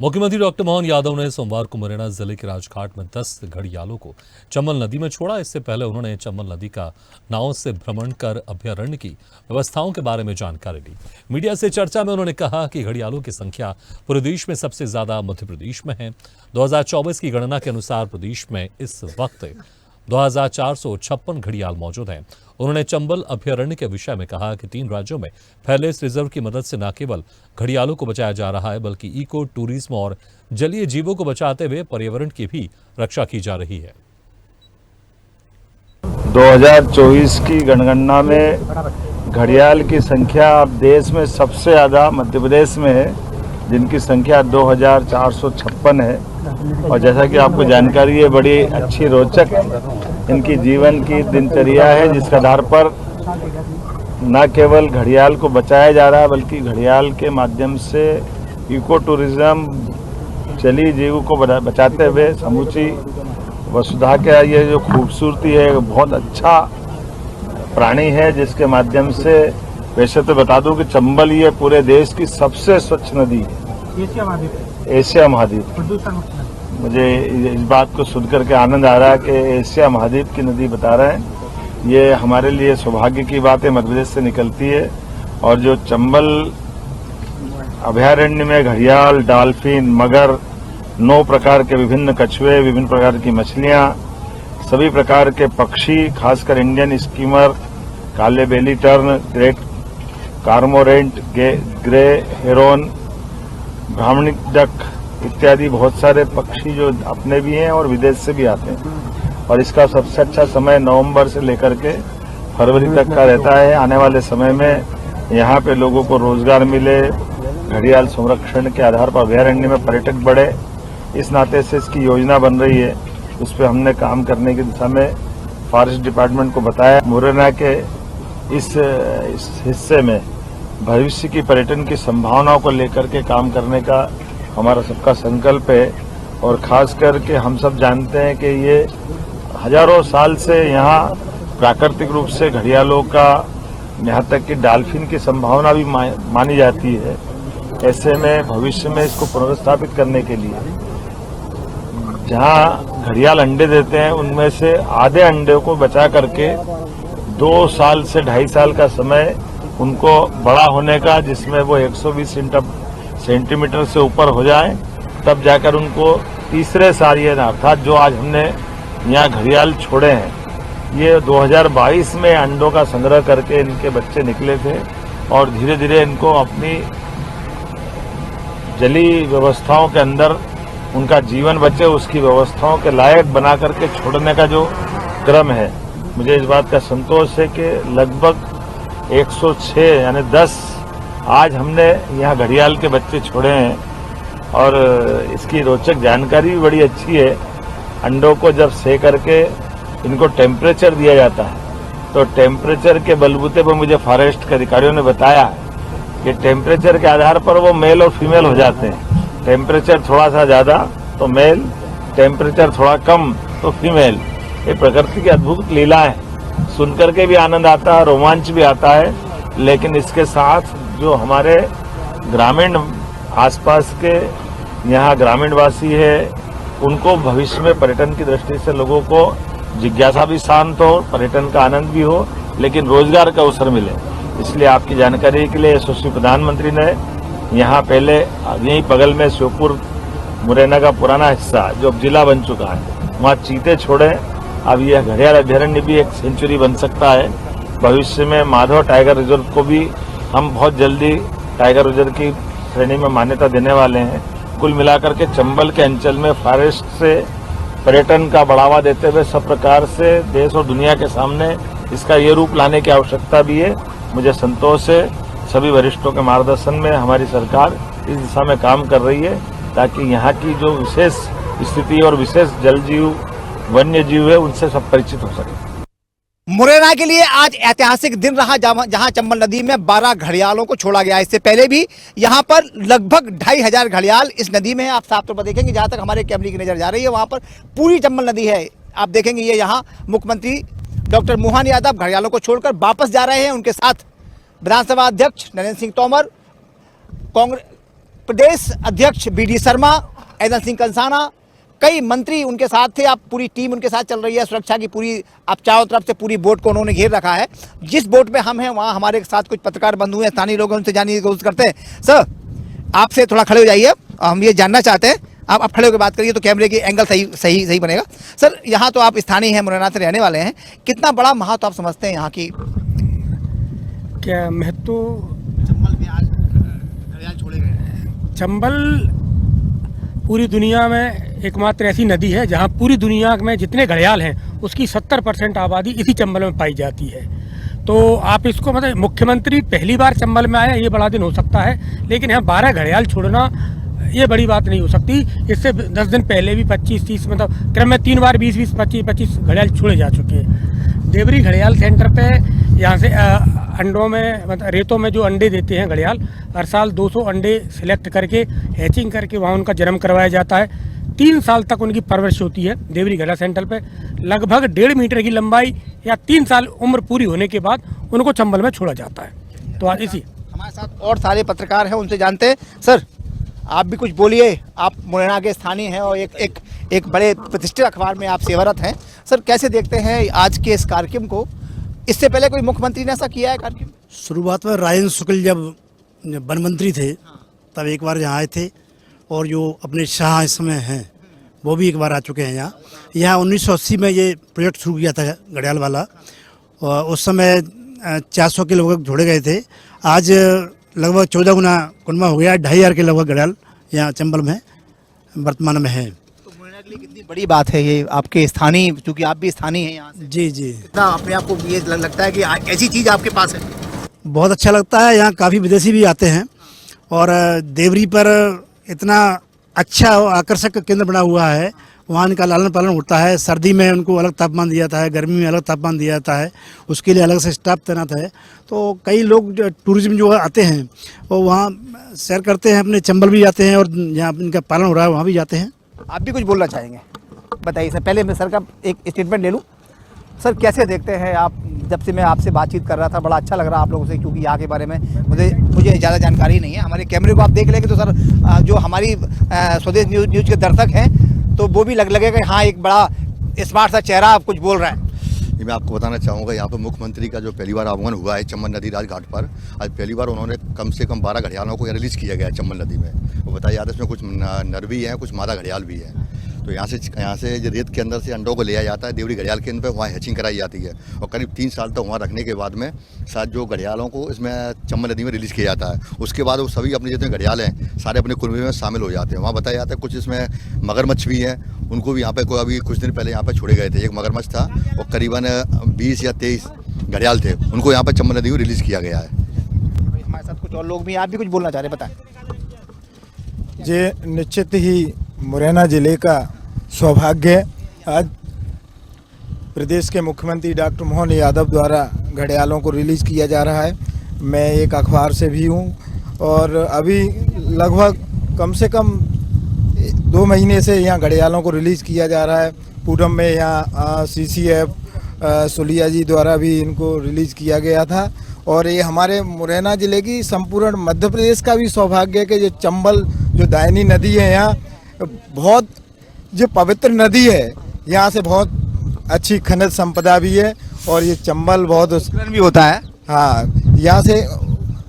मुख्यमंत्री डॉक्टर मोहन यादव ने सोमवार को मुरैना जिले के राजघाट में 10 घड़ियालों को चंबल नदी में छोड़ा। इससे पहले उन्होंने चंबल नदी का नाव से भ्रमण कर अभयारण्य की व्यवस्थाओं के बारे में जानकारी ली। मीडिया से चर्चा में उन्होंने कहा कि घड़ियालों की संख्या पूरे देश में सबसे ज्यादा मध्य प्रदेश में है। 2024 की गणना के अनुसार प्रदेश में इस वक्त 2456 घड़ियाल मौजूद हैं। उन्होंने चंबल अभयारण्य के विषय में कहा कि 3 राज्यों में फैले इस रिजर्व की मदद से न केवल घड़ियालों को बचाया जा रहा है, बल्कि इको टूरिज्म और जलीय जीवों को बचाते हुए पर्यावरण की भी रक्षा की जा रही है। 2024 की जनगणना में घड़ियाल की संख्या अब देश में सबसे ज़्यादा मध्य प्रदेश में है, जिनकी संख्या 2456 है। और जैसा कि आपको जानकारी है, बड़ी अच्छी रोचक इनकी जीवन की दिनचर्या है, जिसके आधार पर न केवल घड़ियाल को बचाया जा रहा है, बल्कि घड़ियाल के माध्यम से इको टूरिज्म, जलीय जीव को बचाते हुए समूची वसुधा का ये जो खूबसूरती है, बहुत अच्छा प्राणी है, जिसके माध्यम से वैसे तो बता दूं कि चंबल ये पूरे देश की सबसे स्वच्छ नदी है, एशिया महाद्वीप। मुझे इस बात को सुनकर के आनंद आ रहा है कि एशिया महाद्वीप की नदी बता रहे हैं। ये हमारे लिए सौभाग्य की बात है, मध्य प्रदेश से निकलती है। और जो चंबल अभयारण्य में घड़ियाल, डॉल्फिन, मगर, 9 प्रकार के विभिन्न कछुए, विभिन्न प्रकार की मछलियां, सभी प्रकार के पक्षी, खासकर इंडियन स्कीमर, काले belly tern, great cormorant, grey heron, Brahminy duck इत्यादि बहुत सारे पक्षी जो अपने भी हैं और विदेश से भी आते हैं। और इसका सबसे अच्छा समय नवंबर से लेकर के फरवरी तक का रहता है। आने वाले समय में यहाँ पे लोगों को रोजगार मिले, घड़ियाल संरक्षण के आधार पर अभयारण्य में पर्यटक बढ़े, इस नाते से इसकी योजना बन रही है। उस पर हमने काम करने की दिशा में फॉरेस्ट डिपार्टमेंट को बताया। मुरैना के इस हिस्से में भविष्य की पर्यटन की संभावनाओं को लेकर के काम करने का हमारा सबका संकल्प है। और खास करके हम सब जानते हैं कि ये हजारों साल से यहाँ प्राकृतिक रूप से घड़ियालों का, यहाँ तक कि डॉल्फिन की संभावना भी मानी जाती है। ऐसे में भविष्य में इसको पुनर्स्थापित करने के लिए जहाँ घड़ियाल अंडे देते हैं, उनमें से आधे अंडे को बचा करके 2 साल से 2.5 साल का समय उनको बड़ा होने का, जिसमें वो 120 सेंटीमीटर से ऊपर हो जाए, तब जाकर उनको तीसरे साल, ये अर्थात जो आज हमने यहाँ घड़ियाल छोड़े हैं, ये 2022 में अंडों का संग्रह करके इनके बच्चे निकले थे। और धीरे धीरे इनको अपनी जलीय व्यवस्थाओं के अंदर उनका जीवन बचे, उसकी व्यवस्थाओं के लायक बना करके छोड़ने का जो क्रम है, मुझे इस बात का संतोष है कि लगभग 106 यानी 10 आज हमने यहाँ घड़ियाल के बच्चे छोड़े हैं। और इसकी रोचक जानकारी भी बड़ी अच्छी है। अंडों को जब सेक करके इनको टेम्परेचर दिया जाता है, तो टेम्परेचर के बलबूते पर मुझे फॉरेस्ट के अधिकारियों ने बताया कि टेम्परेचर के आधार पर वो मेल और फीमेल हो जाते हैं। टेम्परेचर थोड़ा सा ज़्यादा तो मेल, टेम्परेचर थोड़ा कम तो फीमेल। ये प्रकृति की अद्भुत लीला है, सुनकर के भी आनंद आता है, रोमांच भी आता है। लेकिन इसके साथ जो हमारे ग्रामीण आसपास के यहाँ ग्रामीणवासी है, उनको भविष्य में पर्यटन की दृष्टि से लोगों को जिज्ञासा भी शांत हो, पर्यटन का आनंद भी हो, लेकिन रोजगार का अवसर मिले। इसलिए आपकी जानकारी के लिए यशस्वी प्रधानमंत्री ने यहाँ पहले यहीं बगल में श्योपुर, मुरैना का पुराना हिस्सा जो अब जिला बन चुका है, वहाँ चीते छोड़े। अब यह घड़ियाल अभयारण्य भी एक सेंचुरी बन सकता है। भविष्य में माधव टाइगर रिजर्व को भी हम बहुत जल्दी टाइगर रिजर्व की श्रेणी में मान्यता देने वाले हैं। कुल मिलाकर के चंबल के अंचल में फॉरेस्ट से पर्यटन का बढ़ावा देते हुए सब प्रकार से देश और दुनिया के सामने इसका ये रूप लाने की आवश्यकता भी है। मुझे संतोष है, सभी वरिष्ठों के मार्गदर्शन में हमारी सरकार इस दिशा में काम कर रही है, ताकि यहाँ की जो विशेष स्थिति और विशेष जल जीव, वन्य जीव है, उनसे सब परिचित हो सके। मुरैना के लिए आज ऐतिहासिक दिन रहा, जहां चंबल नदी में 12 घड़ियालों को छोड़ा गया। इससे पहले भी यहां पर लगभग 2500 घड़ियाल इस नदी में है। आप साफ तौर पर देखेंगे, जहां तक हमारे कैमरे की नजर जा रही है, वहां पर पूरी चंबल नदी है। आप देखेंगे ये यहां मुख्यमंत्री डॉक्टर मोहन यादव घड़ियालों को छोड़कर वापस जा रहे हैं। उनके साथ विधानसभा अध्यक्ष नरेंद्र सिंह तोमर, कांग्रेस प्रदेश अध्यक्ष BD शर्मा, ऐदल सिंह कंसाना, कई मंत्री उनके साथ थे। अब पूरी टीम उनके साथ चल रही है, सुरक्षा की पूरी, अब चारों तरफ से पूरी बोट को उन्होंने घेर रखा है। जिस बोट में हम हैं वहाँ हमारे साथ कुछ पत्रकार बंधु हैं, स्थानीय लोग हैं, उनसे जानने की कोशिश करते हैं। सर, आपसे थोड़ा खड़े हो जाइए, हम ये जानना चाहते हैं, आप खड़े होकर बात करिए तो कैमरे की एंगल सही बनेगा। सर, यहाँ तो आप स्थानीय हैं, मुरैना से रहने वाले हैं, कितना बड़ा महत्व आप समझते हैं यहाँ की? क्या महत्व? चंबल में आज घड़ियाल छोड़े गए हैं। चंबल पूरी दुनिया में एकमात्र ऐसी नदी है जहाँ पूरी दुनिया में जितने घड़ियाल हैं उसकी 70% आबादी इसी चंबल में पाई जाती है। तो आप इसको मतलब मुख्यमंत्री पहली बार चंबल में आए, ये बड़ा दिन हो सकता है, लेकिन यहाँ 12 घड़ियाल छोड़ना ये बड़ी बात नहीं हो सकती। इससे 10 दिन पहले भी 25-30 मतलब क्रम में 3 बार 20-20, 25-25 घड़ियाल छोड़े जा चुके हैं। देवरी घड़ियाल सेंटर पे यहाँ से अंडों में मतलब रेतों में जो अंडे देते हैं घड़ियाल, हर साल 200 अंडे सिलेक्ट करके हैचिंग करके वहाँ उनका जन्म करवाया जाता है। 3 साल तक उनकी परवरिश होती है देवरी घड़ियाल सेंटर पे। लगभग 1.5 मीटर की लंबाई या 3 साल उम्र पूरी होने के बाद उनको चंबल में छोड़ा जाता है। तो आज इसी हमारे साथ और सारे पत्रकार हैं, उनसे जानते हैं। सर, आप भी कुछ बोलिए, आप मुरैना के स्थानीय हैं और एक बड़े प्रतिष्ठित अखबार में आप सेवारत हैं। सर, कैसे देखते हैं आज के इस कार्यक्रम को? इससे पहले कोई मुख्यमंत्री ने ऐसा किया है कार्यक्रम? शुरुआत में राजेंद्र शुक्ल जब वन मंत्री थे तब एक बार यहाँ आए थे, और जो अपने शाह इस समय हैं वो भी एक बार आ चुके हैं यहाँ 1980 में ये प्रोजेक्ट शुरू किया था घड़ियाल वाला, और उस समय 400 के लगभग जोड़े गए थे। आज लगभग 14 गुना कुनबा हो गया, 2500 के लगभग घड़ियाल यहाँ चंबल में वर्तमान में है। तो मुरैना के लिए कितनी बड़ी बात है ये, आपके स्थानीय, क्योंकि आप भी स्थानीय हैं यहाँ से। जी जी, कितना अपने आप को ये लगता है कि ऐसी चीज़ आपके पास है? बहुत अच्छा लगता है। यहाँ काफ़ी विदेशी भी आते हैं, और देवरी पर इतना अच्छा और आकर्षक केंद्र बना हुआ है। वहाँ इनका लालन पालन होता है। सर्दी में उनको अलग तापमान दिया जाता है, गर्मी में अलग तापमान दिया जाता है, उसके लिए अलग से स्टाफ तैनात है। तो कई लोग टूरिज्म जो आते हैं वो वहाँ सैर करते हैं, अपने चंबल भी जाते हैं, और जहाँ इनका पालन हो रहा है वहाँ भी जाते हैं। आप भी कुछ बोलना चाहेंगे? बताइए सर, पहले मैं सर का एक स्टेटमेंट ले लूँ। सर, कैसे देखते हैं आप? जब से मैं आपसे बातचीत कर रहा था बड़ा अच्छा लग रहा है आप लोगों से, क्योंकि यहाँ के बारे में मुझे ज़्यादा जानकारी नहीं है। हमारे कैमरे को आप देख लेंगे तो सर, जो हमारी स्वदेश न्यूज़ के दर्शक हैं तो वो भी लगेगा कि हाँ, एक बड़ा स्मार्ट सा चेहरा आप कुछ बोल रहा है। मैं आपको बताना चाहूँगा, यहाँ पर मुख्यमंत्री का जो पहली बार आगमन हुआ है चंबल नदी राज घाट पर, आज पहली बार उन्होंने कम से कम 12 घड़ियालों को रिलीज़ किया गया है चंबल नदी में। वो बताया जाता है इसमें कुछ नर भी हैं, कुछ मादा घड़ियाल भी हैं। तो यहाँ से जो रेत के अंदर से अंडों को लिया जाता है देवरी घड़ियाल के अंदर, वहाँ हैचिंग कराई जाती है, और करीब 3 साल तक वहाँ रखने के बाद में साथ जो घड़ियालों को इसमें चंबल नदी में रिलीज़ किया जाता है। उसके बाद वो सभी अपने जितने घड़ियाल हैं सारे अपने कुनबे में शामिल हो जाते हैं। वहाँ बताया जाता है कुछ इसमें मगरमच्छ भी हैं, उनको भी यहाँ पे कोई अभी कुछ दिन पहले यहाँ पे छोड़े गए थे। एक मगरमच्छ था, वो करीबन 20 या 23 घड़ियाल थे, उनको यहाँ पर चंबल नदी में रिलीज़ किया गया है। हमारे साथ कुछ और लोग भी, आप भी कुछ बोलना चाह रहे हैं, बताएं। ये निश्चित ही मुरैना जिले का सौभाग्य है। आज प्रदेश के मुख्यमंत्री डॉक्टर मोहन यादव द्वारा घड़ियालों को रिलीज़ किया जा रहा है। मैं एक अखबार से भी हूँ, और अभी लगभग कम से कम 2 महीने से यहाँ घड़ियालों को रिलीज़ किया जा रहा है। पूरम में यहाँ CCF सुलिया जी द्वारा भी इनको रिलीज़ किया गया था, और ये हमारे मुरैना ज़िले की संपूर्ण मध्य प्रदेश का भी सौभाग्य है कि जो चंबल जो दायनी नदी है यहाँ बहुत जो पवित्र नदी है, यहाँ से बहुत अच्छी खनिज संपदा भी है, और ये चंबल बहुत उत्खनन भी होता है। हाँ, यहाँ से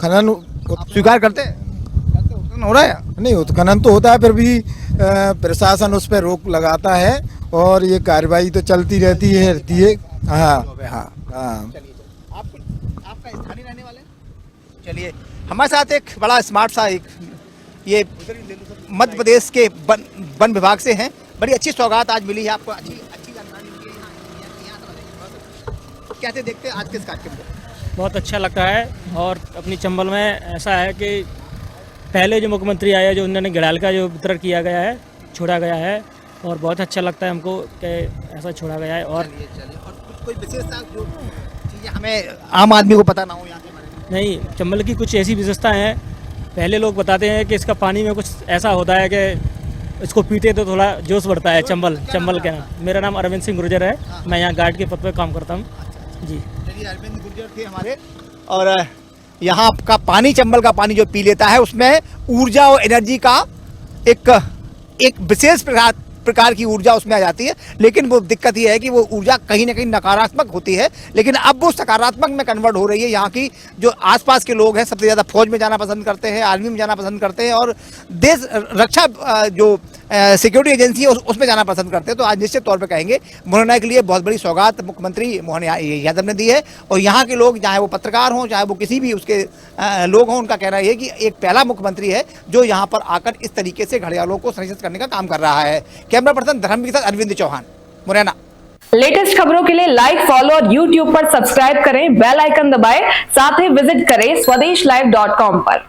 खनन स्वीकार करते हैं? उत्खनन हो रहा है? नहीं, उत्खनन तो होता है, फिर भी प्रशासन उस पर रोक लगाता है, और ये कार्रवाई तो चलती रहती है। हाँ हाँ हाँ। आपका स्थानीय रहने वाले? चलिए, हमारे साथ एक बड़ा स्मार्ट सा ये मध्य प्रदेश के वन विभाग से हैं। बड़ी अच्छी सौगात आज मिली है आपको, अच्छी जानकारी मिली है यहाँ। कैसे देखते हैं आज के इस कार्यक्रम को? बहुत अच्छा लगता है, और अपनी चंबल में ऐसा है कि पहले जो मुख्यमंत्री आए जो उन्होंने घड़ियाल का जो वितरण किया गया है, छोड़ा गया है, और बहुत अच्छा लगता है हमको कि ऐसा छोड़ा गया है। और कोई विशेषता जो चीज़ें हमें आम आदमी को पता ना हो यहाँ के बारे में? नहीं, चंबल की कुछ ऐसी विशेषताएँ हैं। पहले लोग बताते हैं कि इसका पानी में कुछ ऐसा होता है कि इसको पीते तो थोड़ा जोश बढ़ता है। चंबल के नाम, मेरा नाम अरविंद सिंह गुर्जर है, मैं यहाँ गार्ड के पद पर काम करता हूँ जी। चलिए, अरविंद गुर्जर थे हमारे, और यहाँ का पानी, चंबल का पानी जो पी लेता है उसमें ऊर्जा और एनर्जी का एक विशेष प्रकार की ऊर्जा उसमें आ जाती है। लेकिन वो दिक्कत ये है कि वो ऊर्जा कहीं ना कहीं नकारात्मक होती है, लेकिन अब वो सकारात्मक में कन्वर्ट हो रही है। यहाँ की जो आसपास के लोग हैं सबसे ज़्यादा फौज में जाना पसंद करते हैं, आर्मी में जाना पसंद करते हैं और देश रक्षा जो सिक्योरिटी एजेंसी है उसमें जाना पसंद करते हैं। तो आज निश्चित तौर पे कहेंगे मुरैना के लिए बहुत बड़ी सौगात मुख्यमंत्री मोहन यादव ने दी है। और यहाँ के लोग, चाहे वो पत्रकार हों, चाहे वो किसी भी उसके लोग हों, उनका कहना ये है कि एक पहला मुख्यमंत्री है जो यहाँ पर आकर इस तरीके से घड़ियालों को संरक्षित करने का काम कर रहा है। कैमरा पर्सन धर्मवीर के साथ अरविंद चौहान, मुरैना। लेटेस्ट खबरों के लिए लाइक, फॉलो और YouTube पर सब्सक्राइब करें, बेल आइकन दबाएं, साथ ही विजिट करें swedishlive.com पर।